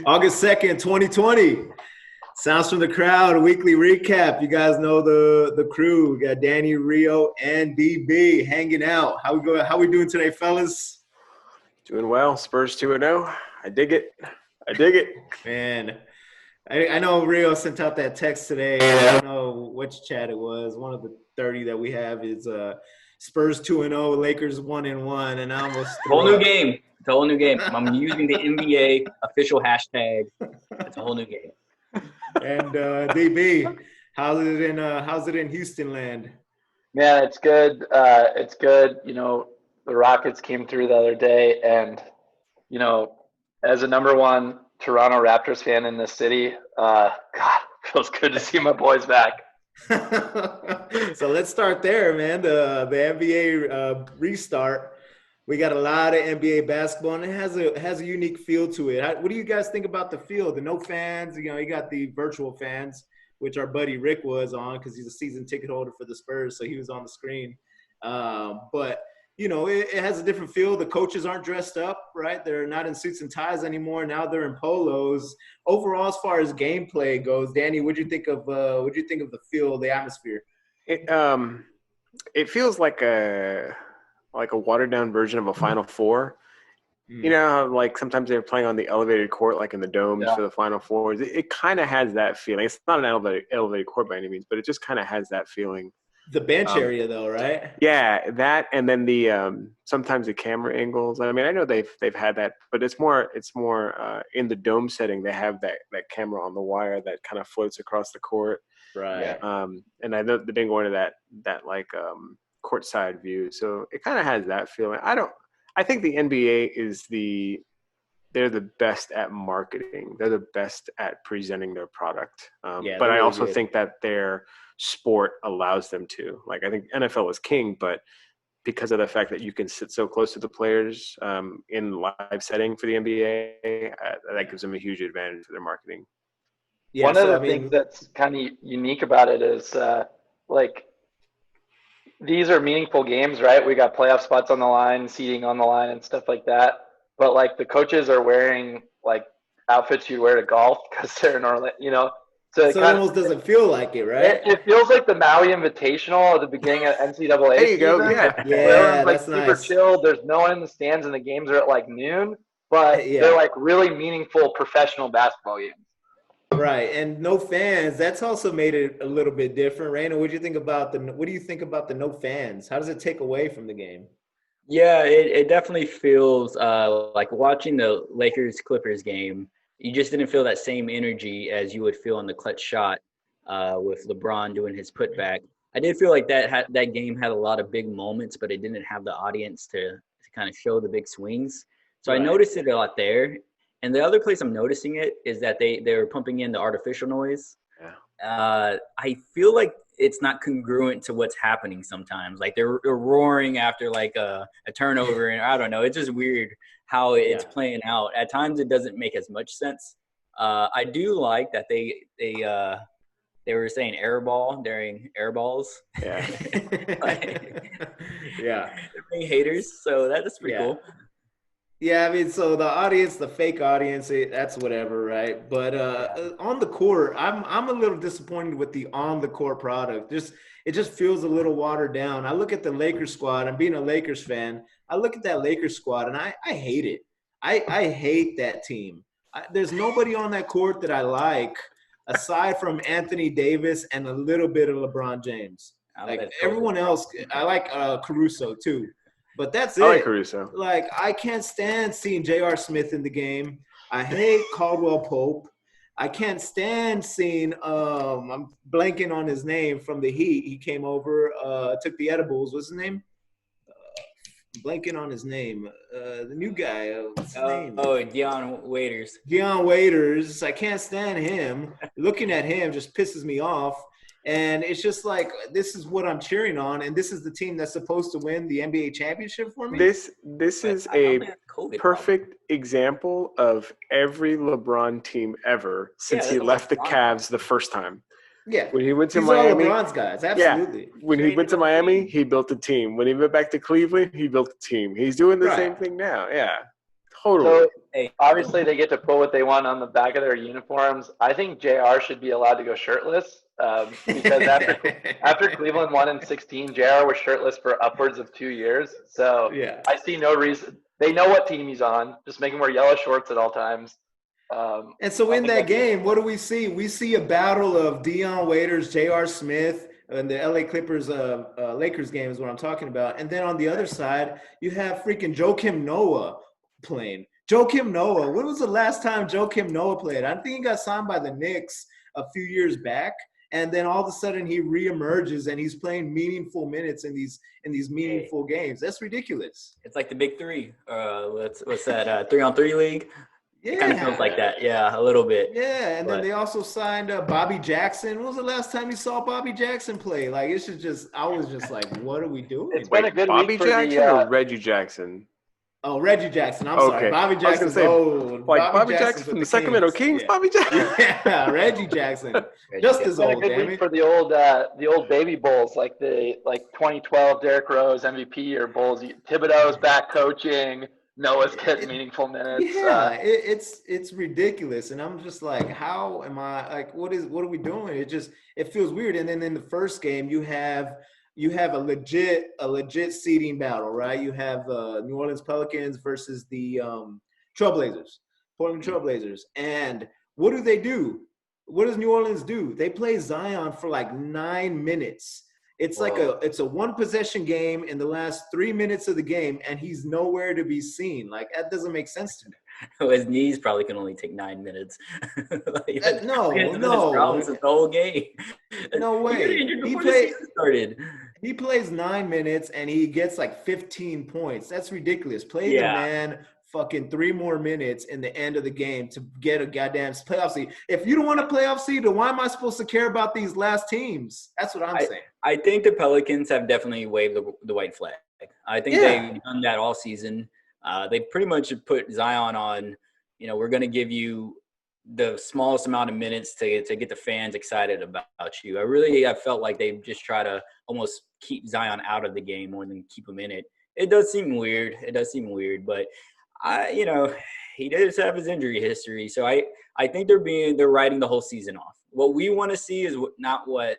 August 2nd, 2020. Sounds from the Crowd, a weekly recap. You guys know the crew. We got Danny, Rio, and DB hanging out. How we doing today, fellas? Doing well. Spurs 2-0. I dig it. I dig it. Man, I know Rio sent out that text today. I don't know which chat it was. One of the 30 that we have is Spurs 2-0, Lakers 1-1, and I almost threw Whole new up. game. It's a whole new game. I'm using the NBA official hashtag. It's a whole new game. And DB, how's it in Houston land? Man, it's good. It's good. The Rockets came through the other day, and as a number one Toronto Raptors fan in this city, God, feels good to see my boys back. So let's start there, man. The NBA restart. We got a lot of NBA basketball, and it has a unique feel to it. What do you guys think about the field? The no fans, you got the virtual fans, which our buddy Rick was on because he's a season ticket holder for the Spurs, so he was on the screen. But it has a different feel. The coaches aren't dressed up, right? They're not in suits and ties anymore. Now they're in polos. Overall, as far as gameplay goes, Danny, what'd you think of the feel, the atmosphere? It feels like a watered down version of a Final Four. You know how like sometimes they're playing on the elevated court, like in the domes for the Final Fours. It kind of has that feeling. It's not an elevated court by any means, but it just kind of has that feeling. The bench area, though, right? Yeah, that, and then the sometimes the camera angles. I mean, I know they've had that, but it's more in the dome setting. They have that camera on the wire that kind of floats across the court, right? And I know they didn't go into that like courtside view, so it kind of has that feeling. I think the NBA they're the best at marketing. They're the best at presenting their product. But I also think that their sport allows them to. Like, I think NFL is king, but because of the fact that you can sit so close to the players in live setting for the NBA, that gives them a huge advantage for their marketing. Yeah, One of the things that's kind of unique about it is these are meaningful games, right? We got playoff spots on the line, seeding on the line, and stuff like that. But like the coaches are wearing like outfits you'd wear to golf because they're in Orlando, So it almost doesn't feel like it, right? It feels like the Maui Invitational at the beginning of NCAA. There you go. Yeah, like that's super nice. chill. There's no one in the stands, and the games are at like noon. But they're like really meaningful professional basketball games. Right, and no fans. That's also made it a little bit different. Raina, what do you think about the no fans? How does it take away from the game? Yeah, it definitely feels like watching the Lakers-Clippers game. You just didn't feel that same energy as you would feel on the clutch shot with LeBron doing his putback. I did feel like that game had a lot of big moments, but it didn't have the audience to kind of show the big swings. So right. I noticed it a lot there. And the other place I'm noticing it is that they're pumping in the artificial noise. Yeah. I feel like it's not congruent to what's happening sometimes. Like they're roaring after like a turnover, and I don't know. It's just weird how it's playing out. At times it doesn't make as much sense. I do like that they were saying air ball during air balls. Yeah. Yeah. They're being haters, so that's pretty cool. Yeah, I mean, so the audience, the fake audience, that's whatever, right? But on the court, I'm a little disappointed with the on the court product. It just feels a little watered down. I look at the Lakers squad. I'm being a Lakers fan. I look at that Lakers squad, and I hate it. I hate that team. There's nobody on that court that I like aside from Anthony Davis and a little bit of LeBron James. Like everyone else, I like Caruso too. But that's it. I like Caruso. Like, I can't stand seeing J.R. Smith in the game. I hate Caldwell Pope. I can't stand seeing I'm blanking on his name from the Heat. He came over, took the edibles. What's his name? Blanking on his name. The new guy. What's his name? Oh, Dion Waiters. Dion Waiters. I can't stand him. Looking at him just pisses me off. And it's just like, this is what I'm cheering on, and this is the team that's supposed to win the NBA championship for me. This is a perfect example of every LeBron team ever since he left the Cavs the first time. Yeah. When he went to These Miami. are all LeBron's guys, absolutely. Yeah. When he went to Miami, he built a team. When he went back to Cleveland, he built a team. He's doing the same thing now. Yeah. Totally. So Hey, obviously they get to put what they want on the back of their uniforms. I think JR should be allowed to go shirtless because after Cleveland won in 16, JR was shirtless for upwards of 2 years. So Yeah. I see no reason. They know what team he's on. Just make him wear yellow shorts at all times. And so in that game, what do we see? We see a battle of Dion Waiters, J.R. Smith, and the LA Clippers Lakers game is what I'm talking about. And then on the other side, you have freaking Joakim Noah playing. Joakim Noah, when was the last time Joakim Noah played? I think he got signed by the Knicks a few years back. And then all of a sudden he reemerges and he's playing meaningful minutes in these meaningful games. That's ridiculous. it's like the big three. What's that? 3-on-3 league. Yeah. It kind of feels like that. Yeah, a little bit. Yeah, and then But- they also signed Bobby Jackson. When was the last time you saw Bobby Jackson play? Like, it's just I was just like, what are we doing? It's been a good Bobby week for Jackson the. or Reggie Jackson? Oh, Reggie Jackson. I'm Okay. sorry. Bobby I was gonna Jackson's say, old. Like Bobby Jackson's Jackson from with the Sacramento Kings. Yeah. Bobby Jackson. Yeah, Reggie Jackson. Just as It's been a old, good damn week it. for the old baby Bulls, like 2012 Derrick Rose MVP year Bulls. Thibodeau's back coaching. Noah's getting meaningful minutes. Yeah, it's ridiculous, and I'm just like, how am I like? What are we doing? It feels weird. And then in the first game, you have a legit seeding battle, right? You have New Orleans Pelicans versus the Trailblazers, Portland Trailblazers, and what do? What does New Orleans do? They play Zion for like 9 minutes. It's like it's a one possession game in the last 3 minutes of the game, and he's nowhere to be seen. Like, that doesn't make sense to me. His knees probably can only take 9 minutes. No. The whole game. No way. He started. He plays 9 minutes and he gets like 15 points. That's ridiculous. Play the man fucking 3 more minutes in the end of the game to get a goddamn playoff seed. If you don't want a playoff seed, then why am I supposed to care about these last teams? That's what I'm saying. I think the Pelicans have definitely waved the white flag. I think they've done that all season. They pretty much put Zion on, we're going to give you the smallest amount of minutes to get the fans excited about you. I felt like they just try to almost keep Zion out of the game more than keep him in it. It does seem weird. But he does have his injury history. So I think they're writing the whole season off. What we want to see is not what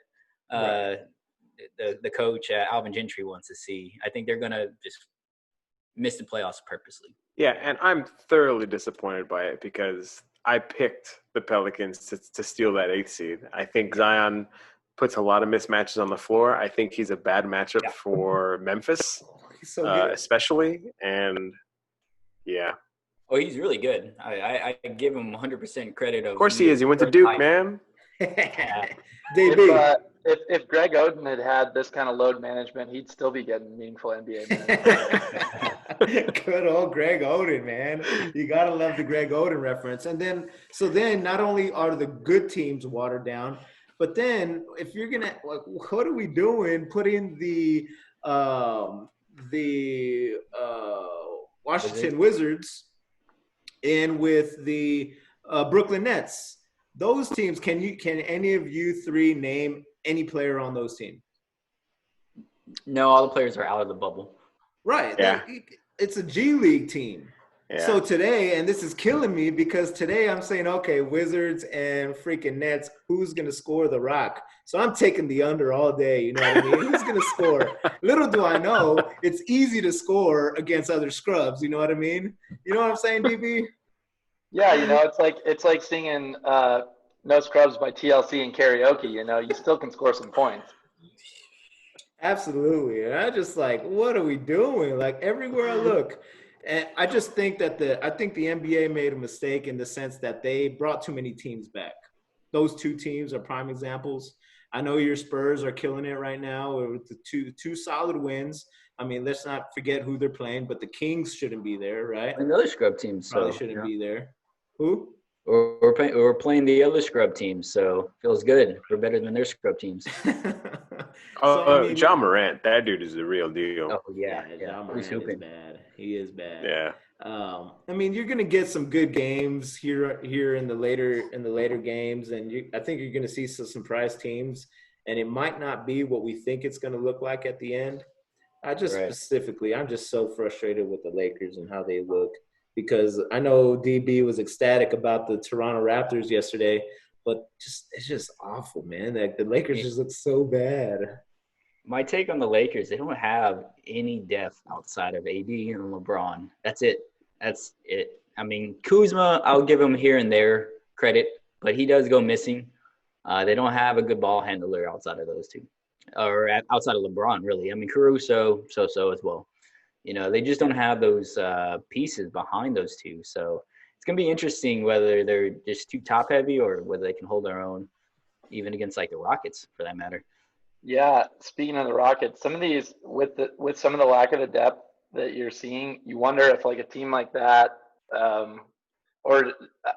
the coach Alvin Gentry wants to see. I think they're going to just miss the playoffs purposely. Yeah, and I'm thoroughly disappointed by it because I picked the Pelicans to steal that 8th seed. I think Zion puts a lot of mismatches on the floor. I think he's a bad matchup for Memphis, especially. And, yeah. Oh, he's really good. I give him 100% credit. Of course he is. He went to Duke, man. DB. If Greg Oden had this kind of load management, he'd still be getting meaningful NBA minutes. Good old Greg Oden, man. You gotta love the Greg Oden reference. And then not only are the good teams watered down, but then if you're gonna what are we doing? Putting the Washington Wizards in with the Brooklyn Nets. Those teams, can any of you three name any player on those teams? No, all the players are out of the bubble. Right. Yeah. It's a G League team. Yeah. So today, and this is killing me because today I'm saying, okay, Wizards and freaking Nets, who's going to score the rock? So I'm taking the under all day. You know what I mean? Who's going to score? Little do I know, it's easy to score against other scrubs. You know what I mean? You know what I'm saying, DB? Yeah, it's like singing No Scrubs by TLC and karaoke. You still can score some points. Absolutely. And I just like, what are we doing? Like, everywhere I look. And I just think that the NBA made a mistake in the sense that they brought too many teams back. Those 2 teams are prime examples. I know your Spurs are killing it right now with the two solid wins. I mean, let's not forget who they're playing, but the Kings shouldn't be there, right? Another scrub team, so Probably shouldn't be there. Who? We're playing the other scrub teams, so feels good. We're better than their scrub teams. John Morant, that dude is the real deal. Oh yeah. John Morant is bad. He is bad. Yeah. I mean, you're gonna get some good games here in the later games, and I think you're gonna see some surprise teams, and it might not be what we think it's gonna look like at the end. Specifically, I'm just so frustrated with the Lakers and how they look. because I know DB was ecstatic about the Toronto Raptors yesterday, but it's just awful, man. Like the Lakers just look so bad. My take on the Lakers, they don't have any depth outside of AD and LeBron. That's it. I mean, Kuzma, I'll give him here and there credit, but he does go missing. They don't have a good ball handler outside of those two, or outside of LeBron, really. I mean, Caruso, so as well. They just don't have those pieces behind those two. So it's going to be interesting whether they're just too top heavy or whether they can hold their own, even against like the Rockets for that matter. Yeah, speaking of the Rockets, some of these with some of the lack of the depth that you're seeing, you wonder if like a team like that, or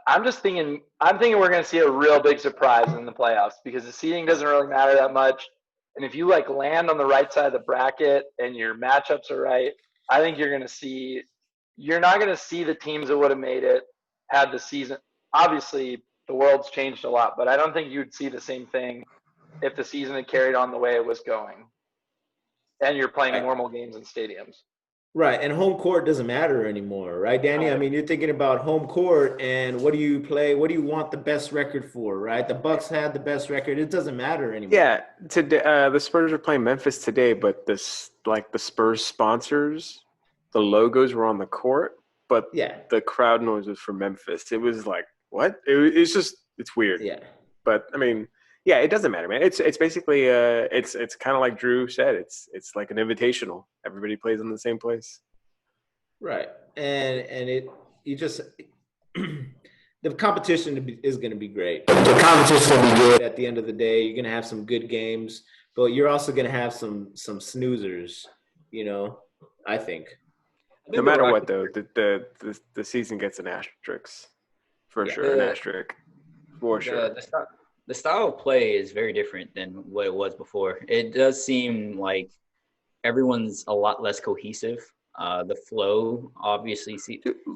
I'm thinking we're going to see a real big surprise in the playoffs because the seeding doesn't really matter that much, and if you like land on the right side of the bracket and your matchups are right, I think you're not going to see the teams that would have made it had the season. Obviously, the world's changed a lot, but I don't think you'd see the same thing if the season had carried on the way it was going and you're playing normal games in stadiums. Right, and home court doesn't matter anymore, right, Danny? I mean, you're thinking about home court, and what do you play? What do you want the best record for, right? The Bucks had the best record. It doesn't matter anymore. Yeah, today the Spurs are playing Memphis today, but the Spurs sponsors, the logos were on the court, but the crowd noise was from Memphis. It was like, what? It's weird. Yeah. But I mean, yeah, it doesn't matter, man. It's basically it's kind of like Drew said. It's like an invitational. Everybody plays in the same place. Right, and the competition is going to be great. The competition will be good. At the end of the day, you're going to have some good games, but you're also going to have some snoozers. I think. No matter what, though, the season gets an asterisk for sure. An asterisk for sure. The style of play is very different than what it was before. It does seem like everyone's a lot less cohesive. The flow, obviously,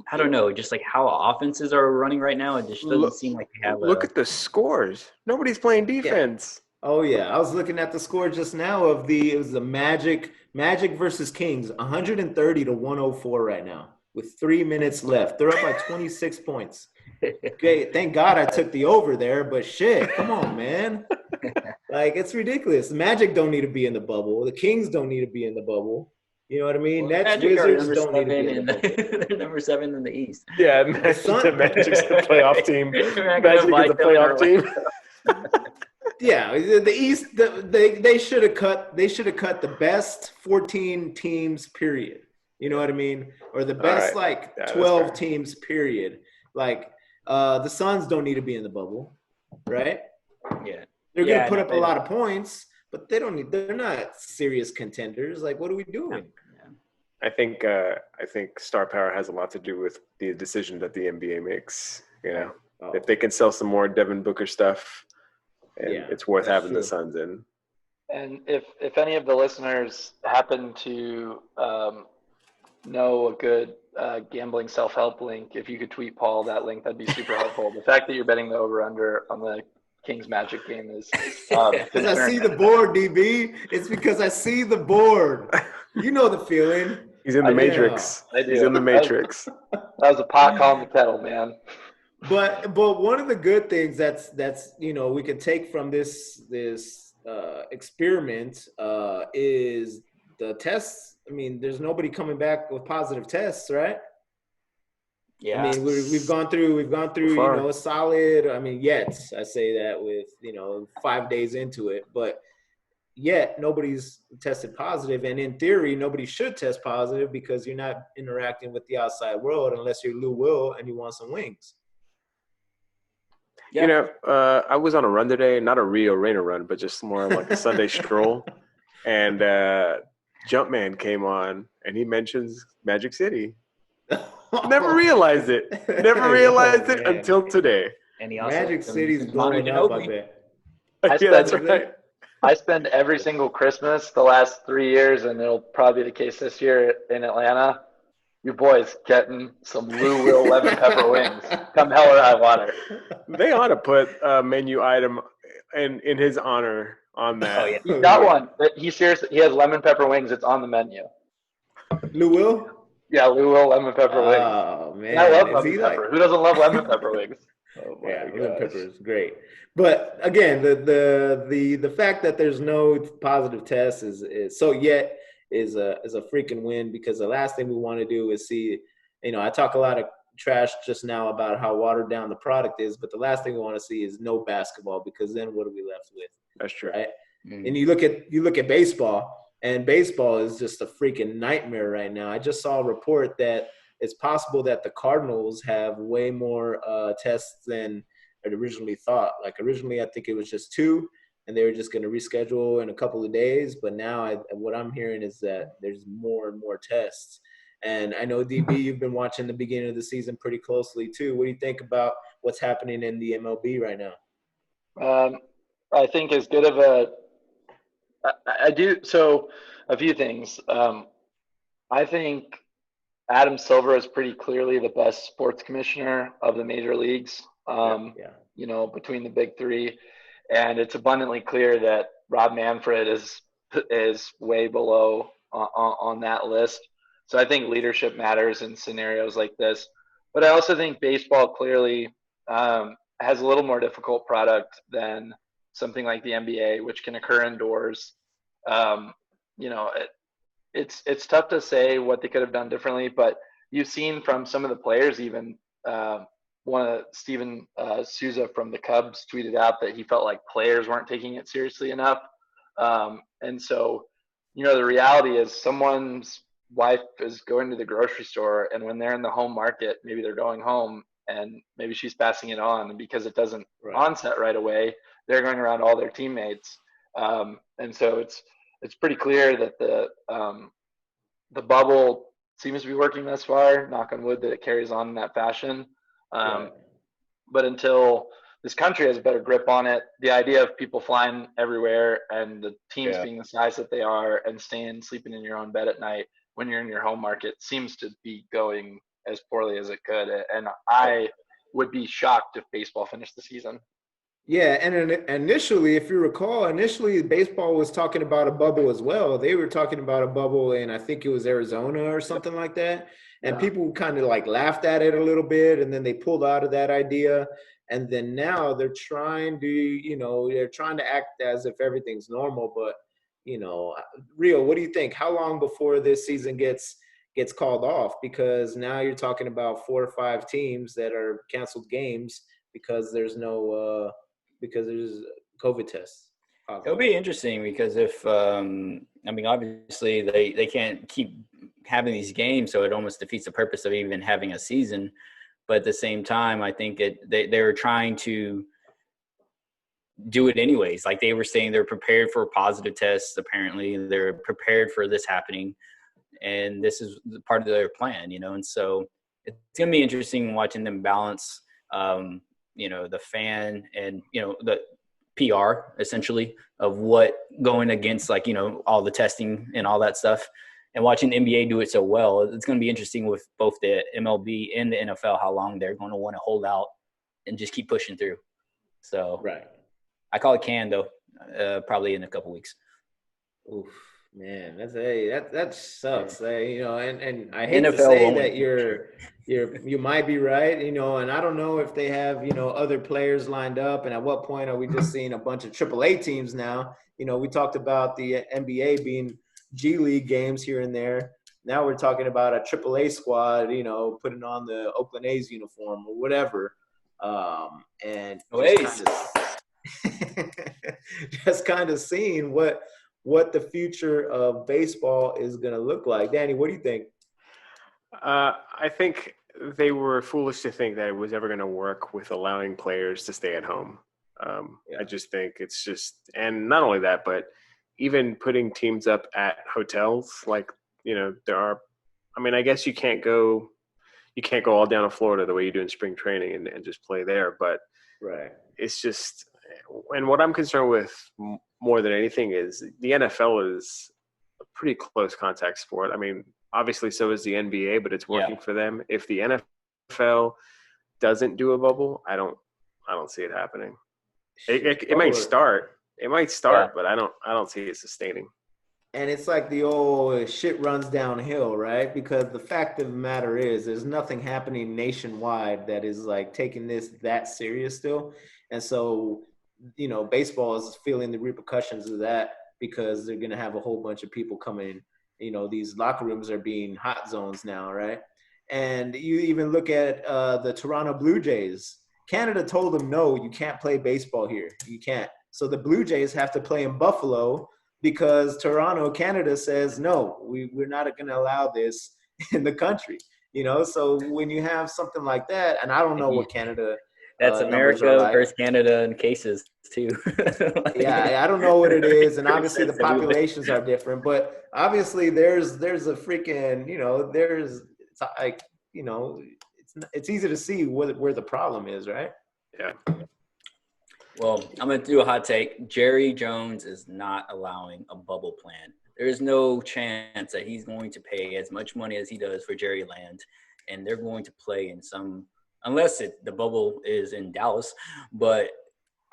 I don't know, just like how offenses are running right now, it just doesn't seem like they have Look at the scores. Nobody's playing defense. Yeah. Oh, yeah. I was looking at the score just now it was the Magic versus Kings, 130-104 right now with 3 minutes left. They're up by 26 points. Okay, thank God I took the over there, but shit, come on, man. Like, it's ridiculous. The Magic don't need to be in the bubble. The Kings don't need to be in the bubble. You know what I mean? Well, Nets, Wizards don't need to be in the bubble. They're number 7 in the East. Yeah, the Magic's the playoff team. Magic is the playoff team. Yeah, the East. They should have cut. They should have cut the best 14 teams. Period. You know what I mean? Or the best 12 teams. Period. Like the Suns don't need to be in the bubble, right? Yeah, they're gonna put up a lot of points, but they don't need. They're not serious contenders. Like, what are we doing? I think star power has a lot to do with the decision that the NBA makes. If they can sell some more Devin Booker stuff. And it's worth having the Suns in. And if any of the listeners happen to know a good gambling self-help link, if you could tweet Paul that link, that'd be super helpful. The fact that you're betting the over-under on the Kings Magic game is because I see the board, DB. It's because I see the board. You know the feeling. He's in the Matrix. He's in the Matrix. That was a pot calling the kettle, man. But one of the good things that's we can take from this experiment is the tests. I mean, there's nobody coming back with positive tests, right? Yeah. I mean, we've gone through a solid. I mean, yet I say that with 5 days into it, but yet nobody's tested positive, and in theory, nobody should test positive because you're not interacting with the outside world unless you're Lou Will and you want some wings. Yeah. I was on a run today, not a Rio Rainer run, but just more like a Sunday stroll. And Jumpman came on, and he mentions Magic City. Never realized it. Until today. And he also Magic City's blowing up, I bet. That's right. I spend every single Christmas the last 3 years, and it'll probably be the case this year in Atlanta. Your boy's getting some Lou Will lemon pepper wings. Come hell or high water. They ought to put a menu item in his honor on that. Oh, yeah. He's got one. He has lemon pepper wings. It's on the menu. Lou Will? Yeah, Lou will lemon pepper wings. Oh And I love man, is lemon he pepper. like? Who doesn't love lemon pepper wings? Oh my yeah, lemon gosh. pepper is great. But again, the fact that there's no positive test is so yet is a freaking win, because the last thing we want to do is see, I talk a lot of trash just now about how watered down the product is, but the last thing we want to see is no basketball, because then what are we left with? That's true. Right? Mm. And you look at baseball, and baseball is just a freaking nightmare right now. I just saw a report that it's possible that the Cardinals have way more tests than it originally thought. Like originally, I think it was just 2, and they were just going to reschedule in a couple of days. But now, what I'm hearing is that there's more and more tests. And I know, DB, you've been watching the beginning of the season pretty closely too. What do you think about what's happening in the MLB right now? I think as good of I do. So a few things. I think Adam Silver is pretty clearly the best sports commissioner of the major leagues. Between the big 3, and it's abundantly clear that Rob Manfred is way below on that list. So I think leadership matters in scenarios like this. But I also think baseball clearly has a little more difficult product than something like the NBA, which can occur indoors. It's tough to say what they could have done differently, but you've seen from some of the players, even one of Steven Souza from the Cubs tweeted out that he felt like players weren't taking it seriously enough. And so, the reality is someone's wife is going to the grocery store, and when they're in the home market, maybe they're going home and maybe she's passing it on, and because it doesn't onset right away, they're going around all their teammates. And so it's pretty clear that the bubble seems to be working thus far. Knock on wood that it carries on in that fashion. But until this country has a better grip on it, the idea of people flying everywhere and the teams being the size that they are and sleeping in your own bed at night when you're in your home market seems to be going as poorly as it could. And I would be shocked if baseball finished the season. Yeah, and initially, if you recall, baseball was talking about a bubble as well. They were talking about a bubble in, I think it was Arizona or something like that. And people kind of like laughed at it a little bit, and then they pulled out of that idea. And then now they're trying to act as if everything's normal. But, Rio, what do you think? How long before this season gets called off? Because now you're talking about 4 or 5 teams that are canceled games because there's there's COVID tests. It'll be interesting because if obviously they can't keep having these games, so it almost defeats the purpose of even having a season. But at the same time, I think they were trying to do it anyways. Like they were saying, they're prepared for positive tests. Apparently, they're prepared for this happening, and this is part of their plan, And so it's gonna be interesting watching them balance. The fan and, the PR essentially of what going against all the testing and all that stuff, and watching the NBA do it so well. It's going to be interesting with both the MLB and the NFL, how long they're going to want to hold out and just keep pushing through. So I call it can though, probably in a couple weeks. Oof, man, that sucks. And I hate NFL to say only. that you might be right, and I don't know if they have, other players lined up, and at what point are we just seeing a bunch of AAA teams now? We talked about the NBA being G League games here and there. Now we're talking about a AAA squad, putting on the Oakland A's uniform or whatever. And just kind of seeing what the future of baseball is going to look like. Danny, what do you think? I think they were foolish to think that it was ever going to work with allowing players to stay at home. I just think it's just, and not only that, but even putting teams up at hotels, there are, I guess you can't go all down to Florida the way you do in spring training and just play there. But it's just, and what I'm concerned with more than anything is the NFL is a pretty close contact sport. Obviously so is the NBA, but it's working for them. If the NFL doesn't do a bubble, I don't see it happening. It might start. It might start, but I don't see it sustaining. And it's like the old shit runs downhill, right? Because the fact of the matter is, there's nothing happening nationwide that is like taking this that serious still. And so, baseball is feeling the repercussions of that because they're going to have a whole bunch of people coming. These locker rooms are being hot zones now, right? And you even look at the Toronto Blue Jays. Canada told them, no, you can't play baseball here. You can't. So the Blue Jays have to play in Buffalo because Toronto, Canada says, no, we're not going to allow this in the country. So when you have something like that, and I don't know what Canada That's numbers are America like. versus Canada in cases too. Yeah, I don't know what it is, and Pretty obviously the sensitive. populations are different, but obviously there's a freaking, it's like, it's easy to see where the problem is, right? Yeah. Well, I'm going to do a hot take. Jerry Jones is not allowing a bubble plan. There is no chance that he's going to pay as much money as he does for Jerry Land, and they're going to play in some – unless the bubble is in Dallas. But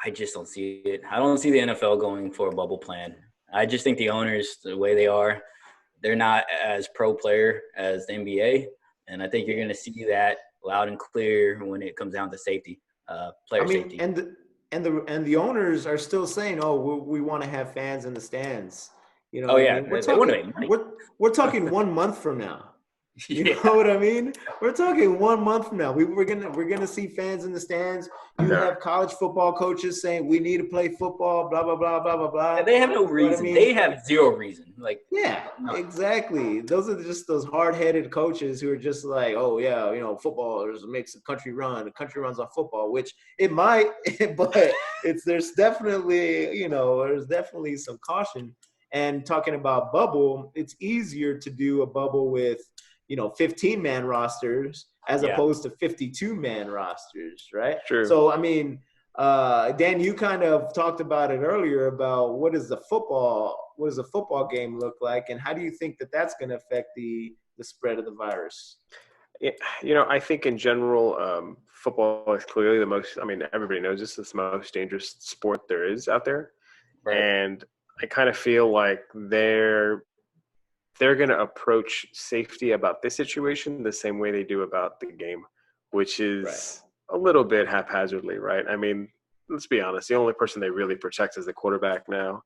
I just don't see it. I don't see the NFL going for a bubble plan. I just think the owners, the way they are, they're not as pro-player as the NBA, and I think you're going to see that loud and clear when it comes down to safety, player safety. And the owners are still saying, "Oh, we want to have fans in the stands." You know Oh, what yeah. I mean? They wanna make money. We're talking 1 month from now. You Yeah. know what I mean? We're talking 1 month from now. We're gonna see fans in the stands. You Yeah. have college football coaches saying we need to play football. Blah blah blah blah blah blah. They have no You know what I reason. mean? They have zero reason. Like, Yeah, none. exactly. Those are just those hard-headed coaches who are just like, oh yeah, football makes the country run. The country runs on football, which it might, but there's definitely some caution. And talking about bubble, it's easier to do a bubble with 15-man rosters as Yeah. opposed to 52-man rosters, right? True. So I mean, Dan, you kind of talked about it earlier about what does a football game look like, and how do you think that that's going to affect the spread of the virus? I think in general, football is clearly the most. I mean, everybody knows this is the most dangerous sport there is out there, Right. and I kind of feel like they're going to approach safety about this situation the same way they do about the game, which is a little bit haphazardly, right? I mean, let's be honest. The only person they really protect is the quarterback now,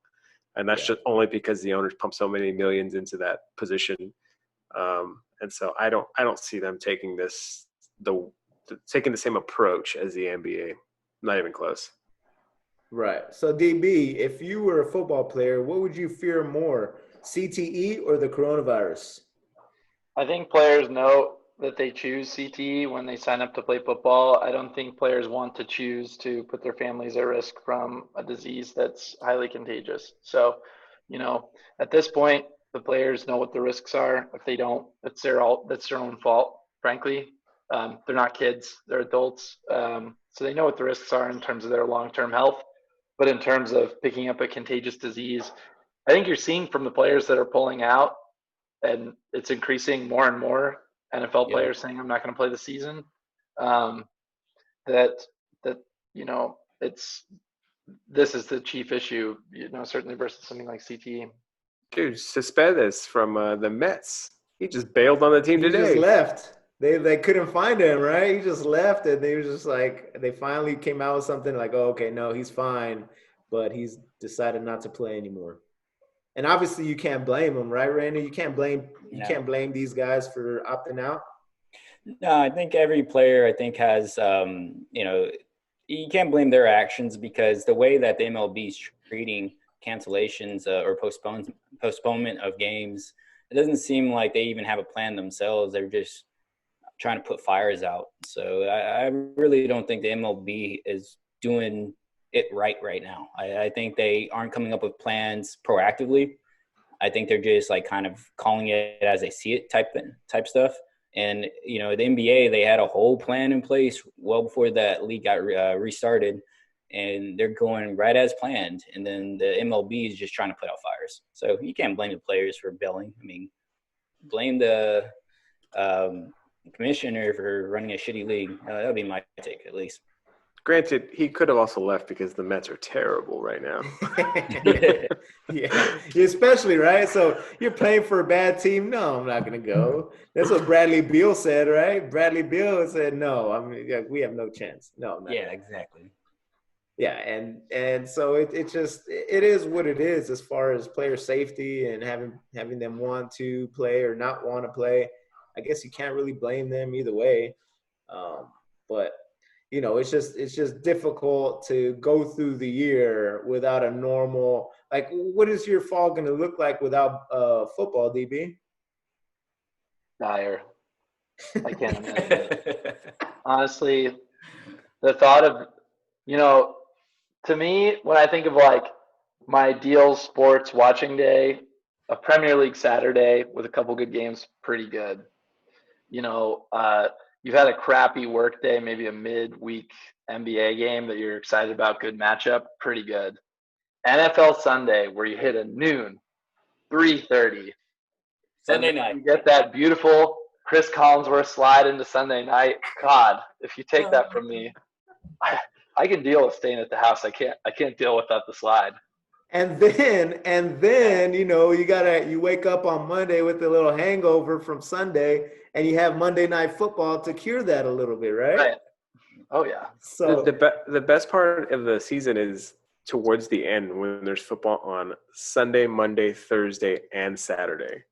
and that's just only because the owners pump so many millions into that position. And so I don't see them taking taking the same approach as the NBA. Not even close. Right. So DB, if you were a football player, what would you fear more, CTE or the coronavirus? I think players know that they choose CTE when they sign up to play football. I don't think players want to choose to put their families at risk from a disease that's highly contagious. So, at this point, the players know what the risks are. If they don't, that's their own fault, frankly. They're not kids, they're adults. So they know what the risks are in terms of their long-term health. But in terms of picking up a contagious disease, I think you're seeing from the players that are pulling out, and it's increasing more and more, NFL players saying, I'm not going to play the season, that this is the chief issue, certainly versus something like CTE. Dude, Cespedes from the Mets. He just bailed on the team He today. just left. They couldn't find him, right? He just left, and they were just like, they finally came out with something like, oh, okay, no, he's fine, but he's decided not to play anymore. And obviously, you can't blame him, right, Randy? You can't blame these guys for opting out. No, I think every player has, you can't blame their actions because the way that the MLB is treating cancellations or postponement of games, it doesn't seem like they even have a plan themselves. They're just trying to put fires out. So I really don't think the MLB is doing it right now. I think they aren't coming up with plans proactively. I think they're just like kind of calling it as they see it type stuff. And, the NBA, they had a whole plan in place well before that league got restarted, and they're going right as planned. And then the MLB is just trying to put out fires. So you can't blame the players for bailing. I mean, blame the commissioner for running a shitty league. That would be my take, at least. Granted, he could have also left because the Mets are terrible right now. Yeah, especially right. So you're playing for a bad team. No, I'm not gonna go. That's what Bradley Beal said, right? Bradley Beal said, "No, I mean, yeah, we have no chance. No, I'm not." Yeah, exactly. Yeah, and so it just it is what it is as far as player safety and having them want to play or not want to play. I guess you can't really blame them either way. But it's just difficult to go through the year without a normal, like, what is your fall going to look like without football, DB? Dire. I can't imagine it. Honestly, the thought of, to me, when I think of like my ideal sports watching day, a Premier League Saturday with a couple good games, pretty good. You've had a crappy work day, maybe a midweek NBA game that you're excited about, good matchup, pretty good. NFL Sunday where you hit a noon, 3:30. Sunday and night. you get that beautiful Chris Collinsworth slide into Sunday night. God, if you take that from me, I can deal with staying at the house. I can't deal without the slide. And then you wake up on Monday with a little hangover from Sunday, and you have Monday Night Football to cure that a little bit, right? Right. Oh yeah. So The best part of the season is towards the end when there's football on Sunday, Monday, Thursday, and Saturday.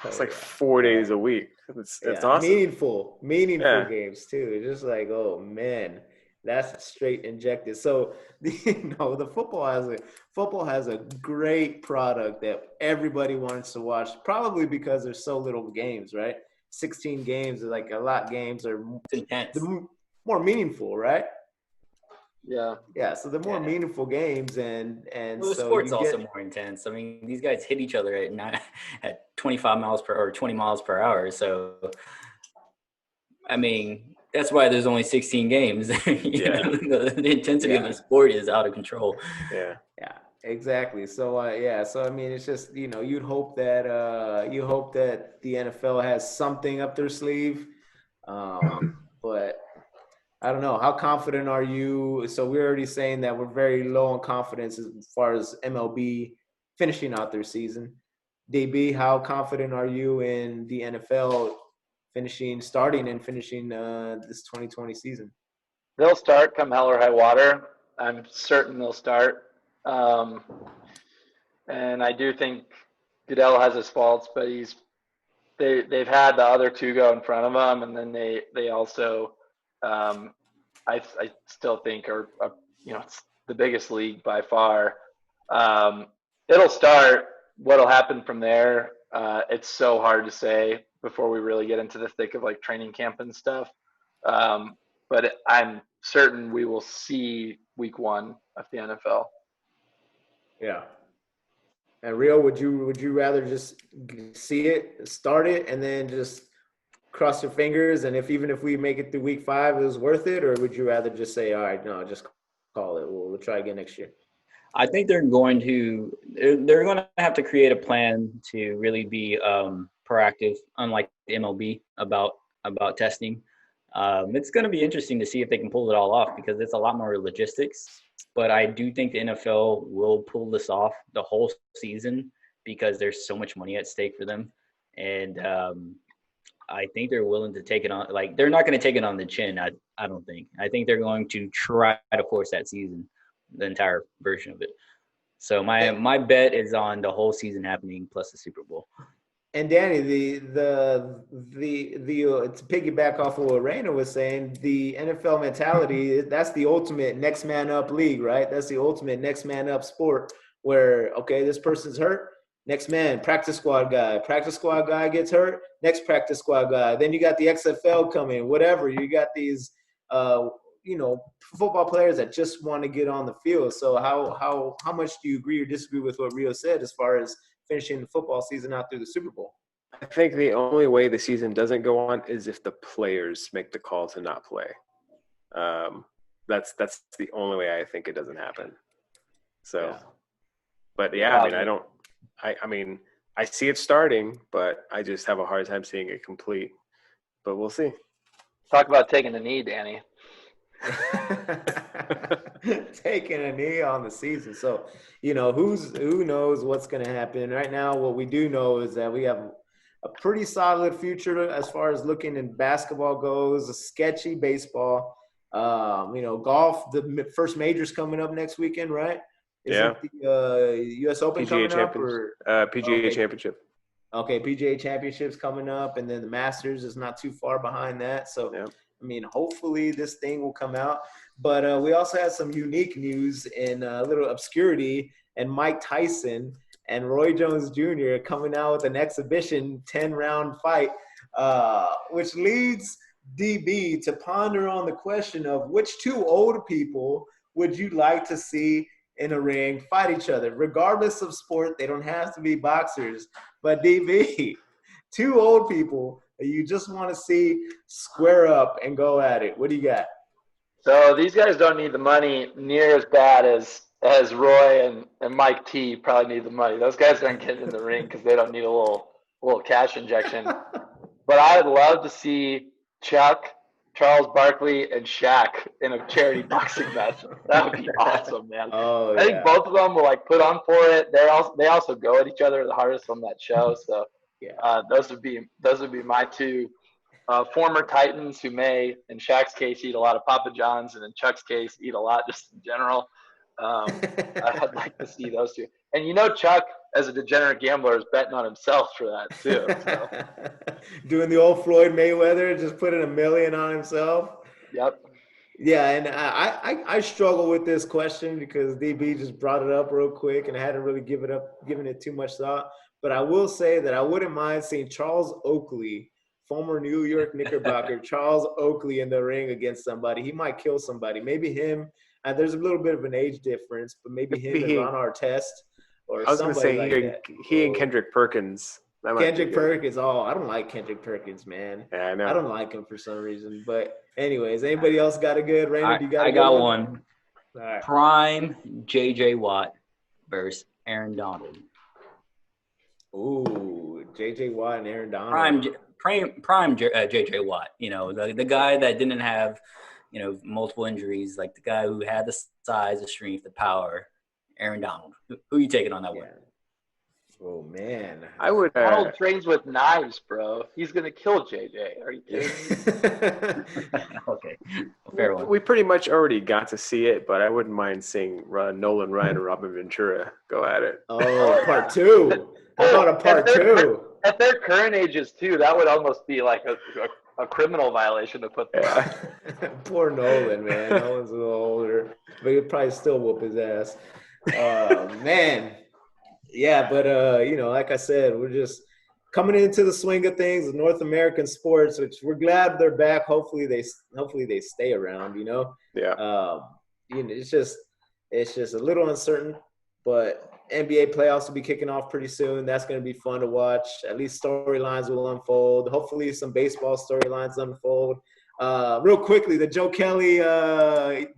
It's like 4 days a week. It's awesome. Meaningful Yeah. games too. It's just like, oh man, that's straight injected. So the football has a great product that everybody wants to watch. Probably because there's so little games, right? 16 games are like a lot. Games are It's intense. more meaningful, right? Yeah. Yeah. So the more meaningful games and Well, the so sport's you also get, more intense. I mean, these guys hit each other at 25 miles per or 20 miles per hour. So, I mean, that's why there's only 16 games. Yeah. The intensity of the sport is out of control. Yeah. Yeah, exactly. So so I mean, it's just you'd hope that the NFL has something up their sleeve, but I don't know. How confident are you? So we're already saying that we're very low on confidence as far as MLB finishing out their season. DB, how confident are you in the NFL starting and finishing this 2020 season? They'll start come hell or high water. I'm certain they'll start. And I do think Goodell has his faults, but they've had the other two go in front of him, and then they also I still think are it's the biggest league by far. It'll start. What'll happen from there? It's so hard to say before we really get into the thick of like training camp and stuff. But I'm certain we will see week 1 of the NFL. Yeah. And Rio, would you rather just see it, start it, and then just cross your fingers, and even if we make it through week 5, it was worth it, or would you rather just say, all right, no, just call it, we'll try again next year? I think they're going to have to create a plan to really be proactive, unlike the MLB about testing. It's going to be interesting to see if they can pull it all off because it's a lot more logistics. But I do think the NFL will pull this off the whole season because there's so much money at stake for them. And I think they're willing to take it on. Like, they're not going to take it on the chin, I don't think. I think they're going to try to force that season, the entire version of it. So my bet is on the whole season happening plus the Super Bowl. And Danny, the to piggyback off of what Raina was saying, the NFL mentality, that's the ultimate next man up league, right? That's the ultimate next man up sport where, okay, this person's hurt, next man, practice squad guy gets hurt, next practice squad guy. Then you got the XFL coming, whatever. You got these, football players that just want to get on the field. So how much do you agree or disagree with what Rio said as far as finishing the football season out through the Super Bowl? I think the only way the season doesn't go on is if the players make the call to not play. That's the only way I think it doesn't happen. So, yeah. But yeah, I mean, I see it starting, but I just have a hard time seeing it complete. But we'll see. Talk about taking a knee, Danny. Taking a knee on the season. So, who knows what's going to happen right now. What we do know is that we have a pretty solid future as far as looking in basketball goes, a sketchy baseball. Golf, the first major's coming up next weekend, right? Yeah. Isn't the US Open PGA coming up? Or PGA okay. Championship. Okay, PGA Championship's coming up, and then the Masters is not too far behind that. So, Yeah. I mean, hopefully this thing will come out. But we also had some unique news in a little obscurity, and Mike Tyson and Roy Jones Jr. coming out with an exhibition 10-round fight, which leads DB to ponder on the question of which two old people would you like to see in a ring fight each other, regardless of sport. They don't have to be boxers. But DB, two old people that you just want to see square up and go at it. What do you got? So these guys don't need the money near as bad as Roy and Mike T probably need the money. Those guys aren't getting in the ring because they don't need a little cash injection. But I would love to see Chuck, Charles Barkley, and Shaq in a charity boxing match. That would be awesome, man. Oh, I think both of them will put on for it. They also go at each other the hardest on that show. So yeah, those would be my two former Titans who may, in Shaq's case, eat a lot of Papa John's, and in Chuck's case, eat a lot just in general. I'd like to see those two. And Chuck, as a degenerate gambler, is betting on himself for that too. So. Doing the old Floyd Mayweather, just putting $1 million on himself. Yep. Yeah, and I struggle with this question because DB just brought it up real quick, and I hadn't really given it too much thought. But I will say that I wouldn't mind seeing Charles Oakley, former New York Knickerbocker, Charles Oakley in the ring against somebody. He might kill somebody. Maybe him. There's a little bit of an age difference, but maybe him and Ron Artest or I was going to say like he and Kendrick Perkins. Kendrick Perkins. Oh, I don't like Kendrick Perkins, man. Yeah, I know. I don't like him for some reason. But anyways, anybody else got a good? Raymond, you got? I got one. All right. Prime J.J. Watt versus Aaron Donald. Ooh, J.J. Watt and Aaron Donald. Prime J.J. Watt. The guy that didn't have multiple injuries, like the guy who had the size, the strength, the power. Aaron Donald. Who are you taking on that one? Oh man, I would. Donald trains with knives, bro. He's gonna kill JJ. Are you kidding me? Okay, fair one. We pretty much already got to see it, but I wouldn't mind seeing Nolan Ryan and Robin Ventura go at it. Oh, part two. How about a part two? At their current ages too, that would almost be like a criminal violation to put them on. Poor Nolan, man. Nolan's a little older, but he'd probably still whoop his ass. Man. Yeah, but like I said, we're just coming into the swing of things with North American sports, which we're glad they're back. Hopefully they stay around, Yeah. It's just a little uncertain, but NBA playoffs will be kicking off pretty soon. That's going to be fun to watch. At least storylines will unfold. Hopefully some baseball storylines unfold. Real quickly, the Joe Kelly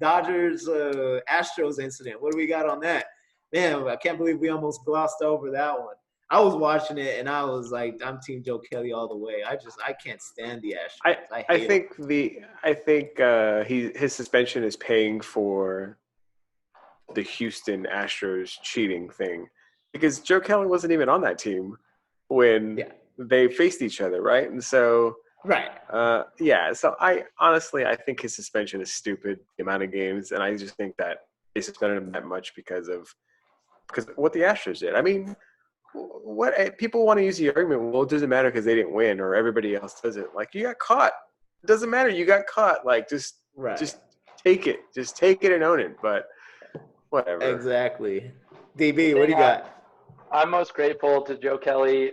Dodgers Astros incident. What do we got on that? Man, I can't believe we almost glossed over that one. I was watching it and I was like, I'm Team Joe Kelly all the way. I can't stand the Astros. I think his suspension is paying for the Houston Astros cheating thing, because Joe Kelly wasn't even on that team when they faced each other, right? And so right. So I think his suspension is stupid, the amount of games, and I just think that they suspended him that much because of what the Astros did. I mean, what people want to use the argument, well, it doesn't matter because they didn't win or everybody else does it. Like, you got caught. It doesn't matter. You got caught. Like, just take it. Just take it and own it. But whatever. Exactly. DB, what do you got? I'm most grateful to Joe Kelly.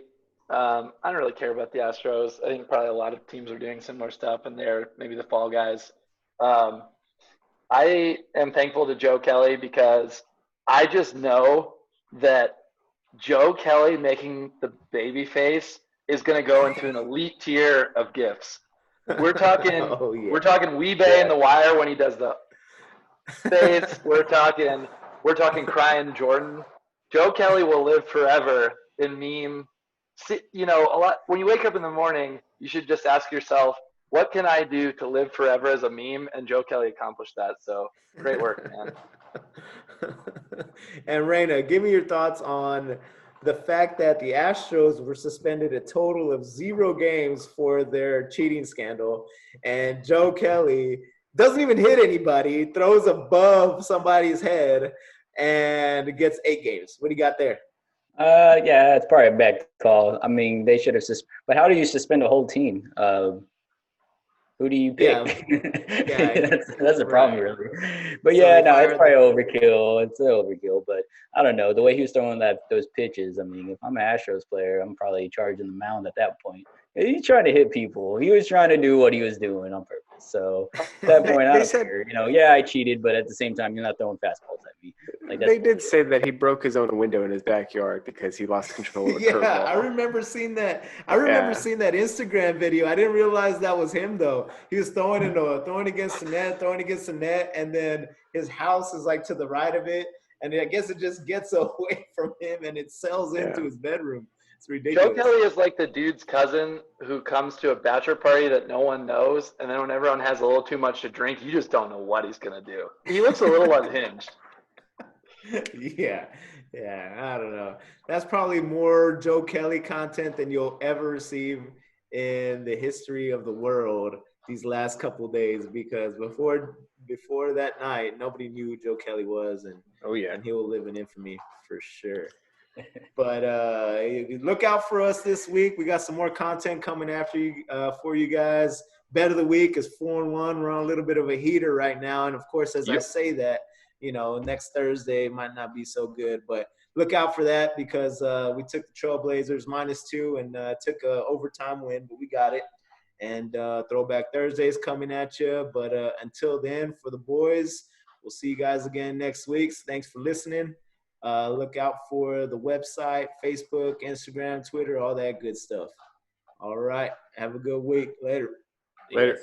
I don't really care about the Astros. I think probably a lot of teams are doing similar stuff, and they're maybe the fall guys. I am thankful to Joe Kelly because I just know that Joe Kelly making the baby face is going to go into an elite tier of gifts. We're talking, We're talking Weebay in The Wire when he does the face. We're talking crying Jordan. Joe Kelly will live forever in meme. A lot. When you wake up in the morning, you should just ask yourself, what can I do to live forever as a meme? And Joe Kelly accomplished that. So great work, man. And Raina, give me your thoughts on the fact that the Astros were suspended a total of 0 games for their cheating scandal, and Joe Kelly doesn't even hit anybody, throws above somebody's head, and gets 8 games. What do you got there? Yeah, it's probably a bad call. I mean, they should have but how do you suspend a whole team? Who do you pick? Yeah, that's the problem, right. really. But So yeah, they no, it's fired probably overkill. It's overkill. But I don't know the way he was throwing those pitches. I mean, if I'm an Astros player, I'm probably charging the mound at that point. He's trying to hit people. He was trying to do what he was doing on purpose. So at that point, I They don't said care. You know, yeah, I cheated, but at the same time, you're not throwing fastballs at me. Like they did say that he broke his own window in his backyard because he lost control of the Yeah, curveball. I remember seeing that. I remember seeing that Instagram video. I didn't realize that was him though. He was throwing against the net, and then his house is like to the right of it, and I guess it just gets away from him and it sails into his bedroom. It's ridiculous. Joe Kelly is like the dude's cousin who comes to a bachelor party that no one knows, and then when everyone has a little too much to drink, you just don't know what he's gonna do. He looks a little unhinged. Yeah, I don't know. That's probably more Joe Kelly content than you'll ever receive in the history of the world these last couple of days, because before that night, nobody knew who Joe Kelly was, and he will live in infamy for sure. But look out for us this week. We got some more content coming after you for you guys. Bet of the week is 4-1. We're on a little bit of a heater right now, and of course, as I say that, you know, next Thursday might not be so good, but look out for that because we took the Trailblazers -2 and took a overtime win, but we got it. And Throwback Thursday is coming at you. But until then, for the boys, we'll see you guys again next week. So thanks for listening. Look out for the website, Facebook, Instagram, Twitter, all that good stuff. All right. Have a good week. Later. Later.